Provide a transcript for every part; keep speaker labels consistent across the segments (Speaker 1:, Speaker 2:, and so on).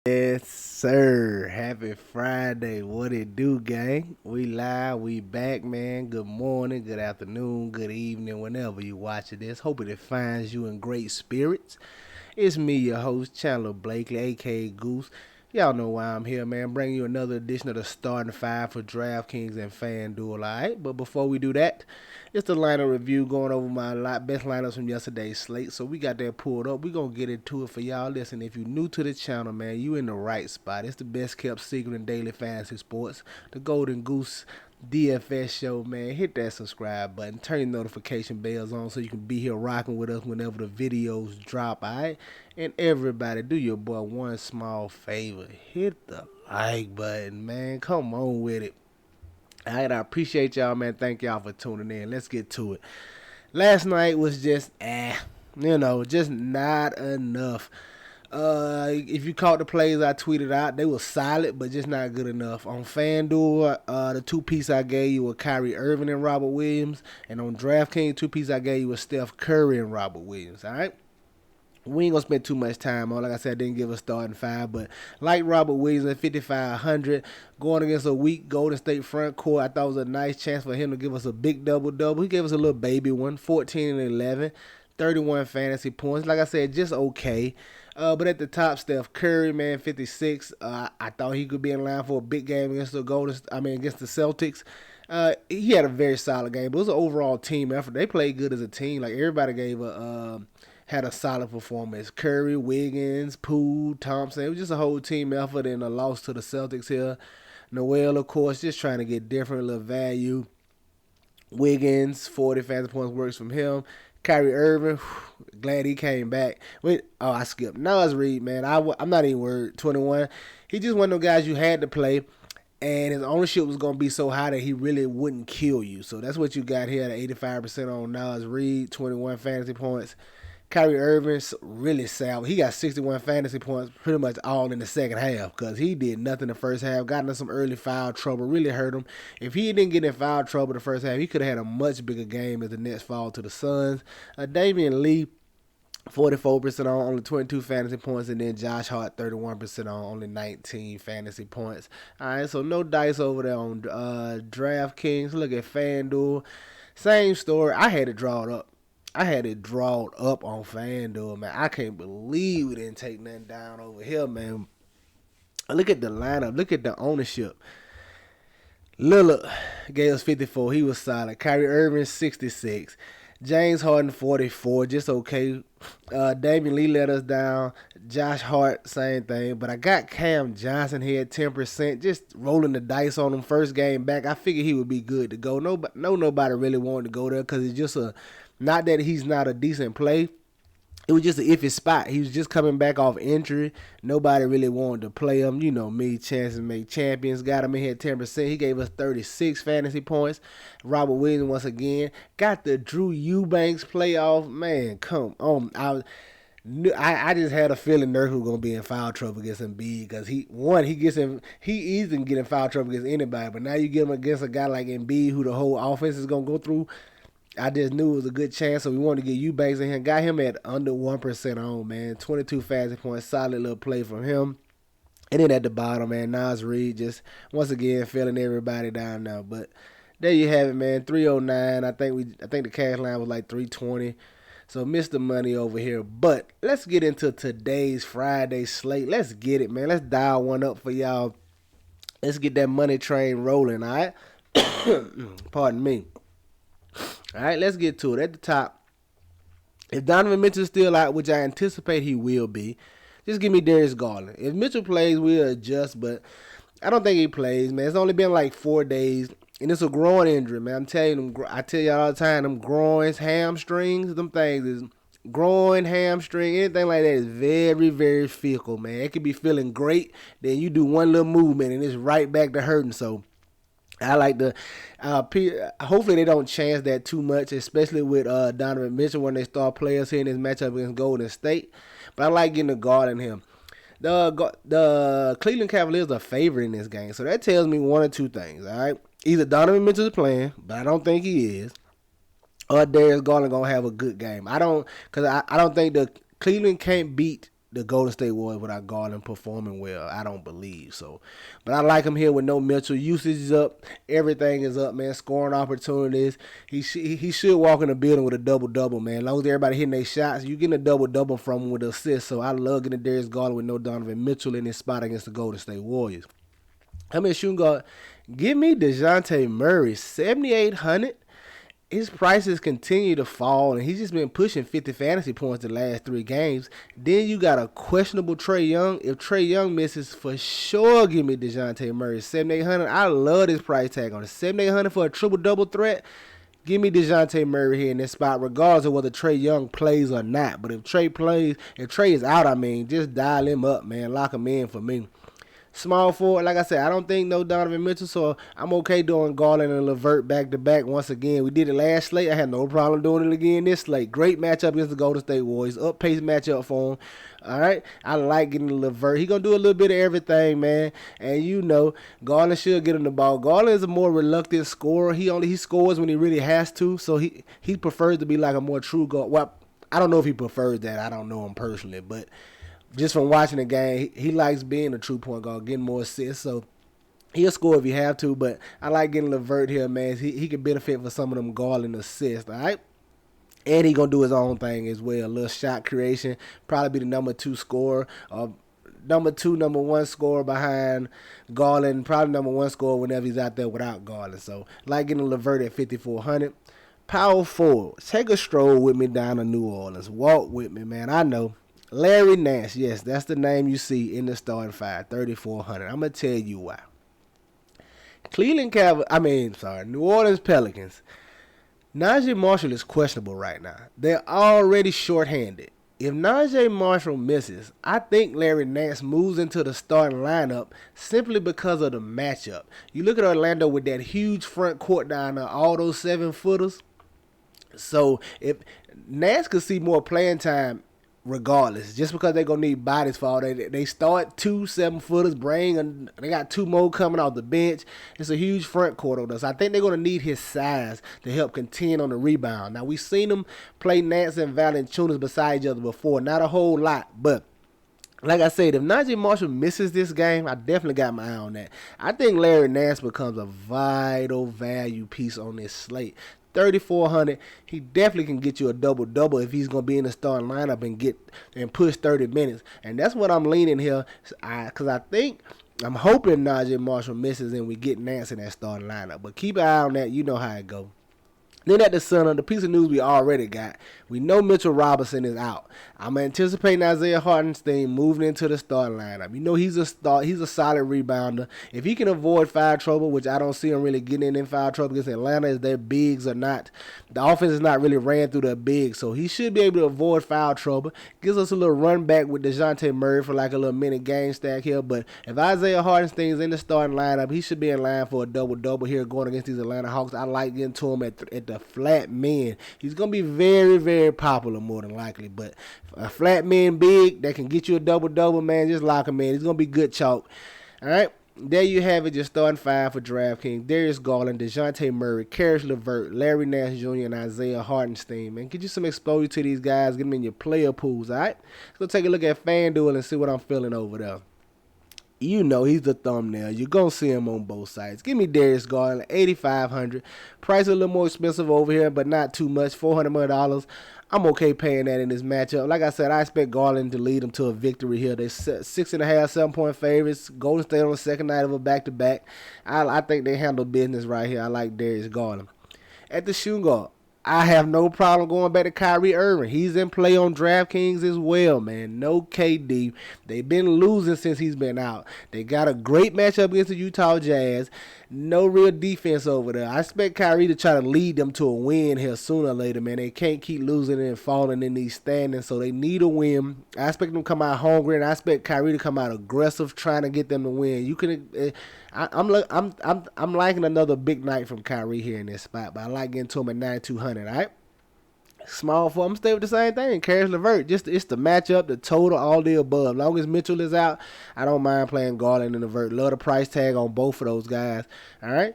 Speaker 1: Yes, sir. Happy Friday. What it do, gang? We live, we back, man. Good morning, good afternoon, good evening, whenever you watching this. Hoping it finds you in great spirits. It's me, your host, Chandler Blakely, aka Goose. Y'all know why I'm here, man. Bringing you another edition of the starting five for DraftKings and FanDuel, alright? But before we do that, it's the lineup review going over my best lineups from yesterday's slate. So we got that pulled up. We gonna get into it for y'all. Listen, if you're new to the channel, man, you in the right spot. It's the best kept secret in daily fantasy sports. The Golden Goose DFS show, man. Hit that subscribe button. Turn your notification bells on so you can be here rocking with us whenever the videos drop, alright? And everybody, do your boy one small favor. Hit the like button, man. Come on with it. Alright, I appreciate y'all, man. Thank y'all for tuning in. Let's get to it. Last night was just just not enough. If you caught the plays I tweeted out, they were solid, but just not good enough. On FanDuel, the two piece I gave you were Kyrie Irving and Robert Williams, and on DraftKings, two piece I gave you was Steph Curry and Robert Williams. All right. We ain't gonna spend too much time on. Like I said, I didn't give a starting five, but like Robert Williams at 5,500, going against a weak Golden State front court, I thought it was a nice chance for him to give us a big double-double. He gave us a little baby one, 14 and 11, 31 fantasy points. Like I said, just okay. But at the top, Steph Curry, man, 56. I thought he could be in line for a big game against against the Celtics. He had a very solid game, but it was an overall team effort. They played good as a team. Like everybody had a solid performance. Curry, Wiggins, Poole, Thompson. It was just a whole team effort and a loss to the Celtics here. Noel, of course, just trying to get different little value. Wiggins, 40 fantasy points works from him. Kyrie Irving, glad he came back. I skipped. Nas Reed, man, I'm not even worried. 21. He just one of those guys you had to play, and his ownership was going to be so high that he really wouldn't kill you. So that's what you got here at 85% on Nas Reed, 21 fantasy points. Kyrie Irving's really salvaged. He got 61 fantasy points pretty much all in the second half because he did nothing the first half. Got into some early foul trouble, really hurt him. If he didn't get in foul trouble the first half, he could have had a much bigger game as the Nets fall to the Suns. Damian Lee, 44% on, only 22 fantasy points, and then Josh Hart, 31% on, only 19 fantasy points. All right, so no dice over there on DraftKings. Look at FanDuel. Same story. I had to draw it up. On FanDuel, man. I can't believe we didn't take nothing down over here, man. Look at the lineup. Look at the ownership. Lillard gave us 54. He was solid. Kyrie Irving, 66. James Harden, 44. Just okay. Damian Lee let us down. Josh Hart, same thing. But I got Cam Johnson here at 10%. Just rolling the dice on him first game back. I figured he would be good to go. Nobody really wanted to go there because it's just not that he's not a decent play. It was just an iffy spot. He was just coming back off injury. Nobody really wanted to play him. You know me, chances make champions. Got him in here at 10%. He gave us 36 fantasy points. Robert Williams once again. Got the Drew Eubanks playoff. Man, come on. I just had a feeling Nurk was gonna be in foul trouble against Embiid because he easily can get in foul trouble against anybody. But now you get him against a guy like Embiid who the whole offense is gonna go through. I just knew it was a good chance, so we wanted to get Eubanks in here. Got him at under 1% on, man. 22 fantasy points, solid little play from him. And then at the bottom, man, Nas Reed just, once again, filling everybody down now. But there you have it, man. 309. I think the cash line was like 320. So missed the money over here. But let's get into today's Friday slate. Let's get it, man. Let's dial one up for y'all. Let's get that money train rolling, all right? Pardon me. All right, let's get to it. At the top, if Donovan Mitchell's still out, which I anticipate he will be, just give me Darius Garland. If Mitchell plays, we'll adjust, but I don't think he plays, man. It's only been like 4 days, and it's a growing injury, man. I'm telling you, I tell y'all all the time, them groins, hamstrings, them things is groin, hamstring, anything like that is very, very fickle, man. It could be feeling great, then you do one little movement, and it's right back to hurting, so I like the hopefully they don't chance that too much, especially with Donovan Mitchell when they start players here in this matchup against Golden State. But I like getting a guard in him. The Cleveland Cavaliers are favored in this game, so that tells me one or two things. All right, either Donovan Mitchell is playing, but I don't think he is, or Darius Garland gonna have a good game. I don't think the Cleveland can't beat the Golden State Warriors without Garland performing well. I don't believe so. But I like him here with no Mitchell. Usage is up. Everything is up, man. Scoring opportunities. He should walk in the building with a double-double, man. As long as everybody hitting their shots, you getting a double-double from him with assists. So I love getting Darius Garland with no Donovan Mitchell in his spot against the Golden State Warriors. I mean, shooting guard, give me DeJounte Murray, 7,800. His prices continue to fall, and he's just been pushing 50 fantasy points the last 3 games. Then you got a questionable Trae Young. If Trae Young misses, for sure give me DeJounte Murray, 7,800. I love this price tag on it. 7,800 for a triple-double threat. Give me DeJounte Murray here in this spot, regardless of whether Trae Young plays or not. But if Trae is out, just dial him up, man. Lock him in for me. Small forward, like I said, I don't think no Donovan Mitchell, so I'm okay doing Garland and LeVert back-to-back once again. We did it last slate. I had no problem doing it again this slate. Great matchup against the Golden State Warriors. Up-pace matchup for him. All right? I like getting LeVert. He's going to do a little bit of everything, man. And you know, Garland should get him the ball. Garland is a more reluctant scorer. He scores when he really has to, so he prefers to be like a more true guard. Well, I don't know if he prefers that. I don't know him personally, but just from watching the game, he likes being a true point guard, getting more assists. So he'll score if he have to, but I like getting LeVert here, man. He can benefit for some of them Garland assists, all right? And he going to do his own thing as well. A little shot creation, probably be the number 2 scorer. Number 1 scorer behind Garland, probably number 1 scorer whenever he's out there without Garland. So like getting LeVert at 5,400. Power forward, take a stroll with me down to New Orleans. Walk with me, man. I know. Larry Nance, yes, that's the name you see in the starting 5, 3,400. I'm going to tell you why. New Orleans Pelicans. Najee Marshall is questionable right now. They're already shorthanded. If Najee Marshall misses, I think Larry Nance moves into the starting lineup simply because of the matchup. You look at Orlando with that huge front court down there, all those 7-footers. So if Nance could see more playing time, regardless, just because they're going to need bodies for all that. They start 2 7-footers, they got 2 more coming off the bench. It's a huge front court on us. I think they're going to need his size to help contend on the rebound. Now, we've seen them play Nance and Valanciunas beside each other before. Not a whole lot, but like I said, if Najee Marshall misses this game, I definitely got my eye on that. I think Larry Nance becomes a vital value piece on this slate. 3,400, he definitely can get you a double-double if he's going to be in the starting lineup and push 30 minutes. And that's what I'm leaning here, because I'm hoping Najee Marshall misses and we get Nance in that starting lineup. But keep an eye on that. You know how it goes. Then at the center, the piece of news we already got, we know Mitchell Robinson is out. I'm anticipating Isaiah Hartenstein moving into the starting lineup. You know he's a solid rebounder. If he can avoid foul trouble, which I don't see him really getting in foul trouble against Atlanta, as their bigs are not, the offense is not really ran through their bigs, so he should be able to avoid foul trouble. Gives us a little run back with DeJounte Murray for like a little mini game stack here. But if Isaiah Hartenstein's in the starting lineup, he should be in line for a double-double here going against these Atlanta Hawks. I like getting to him at the flat men. He's going to be very, very popular more than likely, but a flat man big that can get you a double-double, man, just lock him in. He's going to be good chalk. All right, there you have it, your starting 5 for DraftKings. Darius Garland, DeJounte Murray, Caris LeVert, Larry Nance Jr., and Isaiah Hartenstein. Man, get you some exposure to these guys. Get them in your player pools, all right? Let's go take a look at FanDuel and see what I'm feeling over there. You know he's the thumbnail. You're going to see him on both sides. Give me Darius Garland, $8,500. Price a little more expensive over here, but not too much, $400 million. I'm okay paying that in this matchup. Like I said, I expect Garland to lead them to a victory here. They're 6.5, 7-point favorites. Golden State on the second night of a back-to-back. I think they handle business right here. I like Darius Garland. At the shooting guard, I have no problem going back to Kyrie Irving. He's in play on DraftKings as well, man. No KD. They've been losing since he's been out. They got a great matchup against the Utah Jazz. No real defense over there. I expect Kyrie to try to lead them to a win here sooner or later, man. They can't keep losing and falling in these standings, so they need a win. I expect them to come out hungry, and I expect Kyrie to come out aggressive, trying to get them to win. I'm liking another big night from Kyrie here in this spot, but I like getting to him at 9,200. All right. Small for I'm stay with the same thing. Caris LeVert, it's the matchup, the total, all the above. As long as Mitchell is out, I don't mind playing Garland and LeVert. Love the price tag on both of those guys. All right.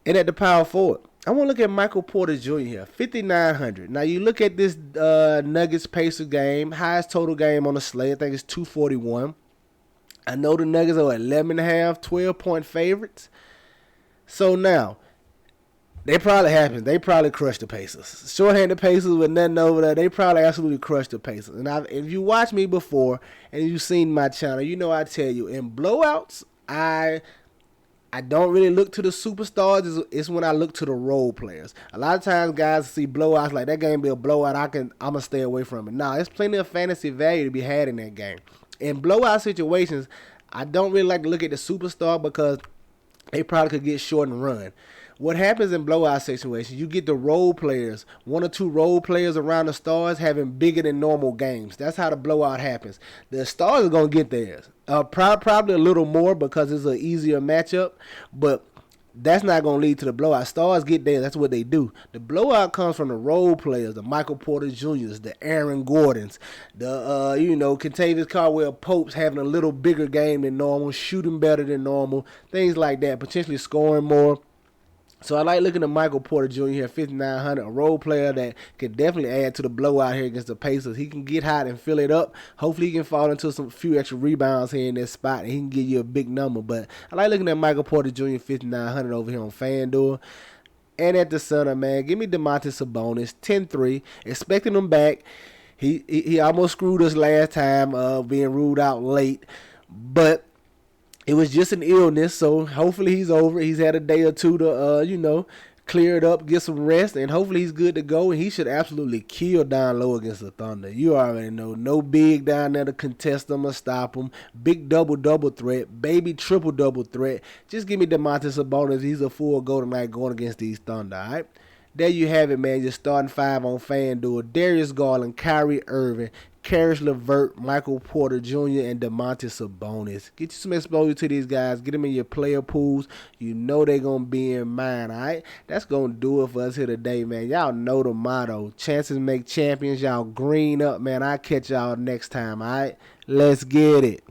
Speaker 1: And at the power forward, I want to look at Michael Porter Jr. here, 5,900. Now you look at this Nuggets Pacers game, highest total game on the slate. I think it's 241. I know the Nuggets are 11.5, 12-point favorites. So now, they probably crushed the Pacers. Short-handed Pacers with nothing over there. They probably absolutely crushed the Pacers. And if you watched me before and you've seen my channel, you know I tell you, in blowouts, I don't really look to the superstars. It's when I look to the role players. A lot of times guys see blowouts like that game be a blowout. I'm going to stay away from it. Nah, there's plenty of fantasy value to be had in that game. In blowout situations, I don't really like to look at the superstar because they probably could get short and run. What happens in blowout situations, you get the role players, 1 or 2 role players around the stars having bigger than normal games. That's how the blowout happens. The stars are going to get theirs. Probably a little more because it's an easier matchup, but that's not going to lead to the blowout. Stars get theirs. That's what they do. The blowout comes from the role players, the Michael Porter Jr.'s, the Aaron Gordons, the, Kentavious Caldwell Popes having a little bigger game than normal, shooting better than normal, things like that, potentially scoring more. So I like looking at Michael Porter Jr. here, 5,900, a role player that can definitely add to the blowout here against the Pacers. He can get hot and fill it up. Hopefully he can fall into some few extra rebounds here in this spot, and he can give you a big number. But I like looking at Michael Porter Jr. 5,900 over here on FanDuel. And at the center, man, give me Domantas Sabonis, 10-3, expecting him back. He almost screwed us last time being ruled out late, but it was just an illness, so hopefully he's over. He's had a day or two to, clear it up, get some rest, and hopefully he's good to go. And he should absolutely kill down low against the Thunder. You already know. No big down there to contest them or stop them. Big double threat. Baby triple-double threat. Just give me Domantas Sabonis. He's a full go tonight going against these Thunder, all right? There you have it, man. Your starting 5 on FanDuel. Darius Garland, Kyrie Irving, Karis LeVert, Michael Porter Jr., and Domantas Sabonis. Get you some exposure to these guys. Get them in your player pools. You know they're going to be in mine, all right? That's going to do it for us here today, man. Y'all know the motto. Chances make champions. Y'all green up, man. I'll catch y'all next time, all right? Let's get it.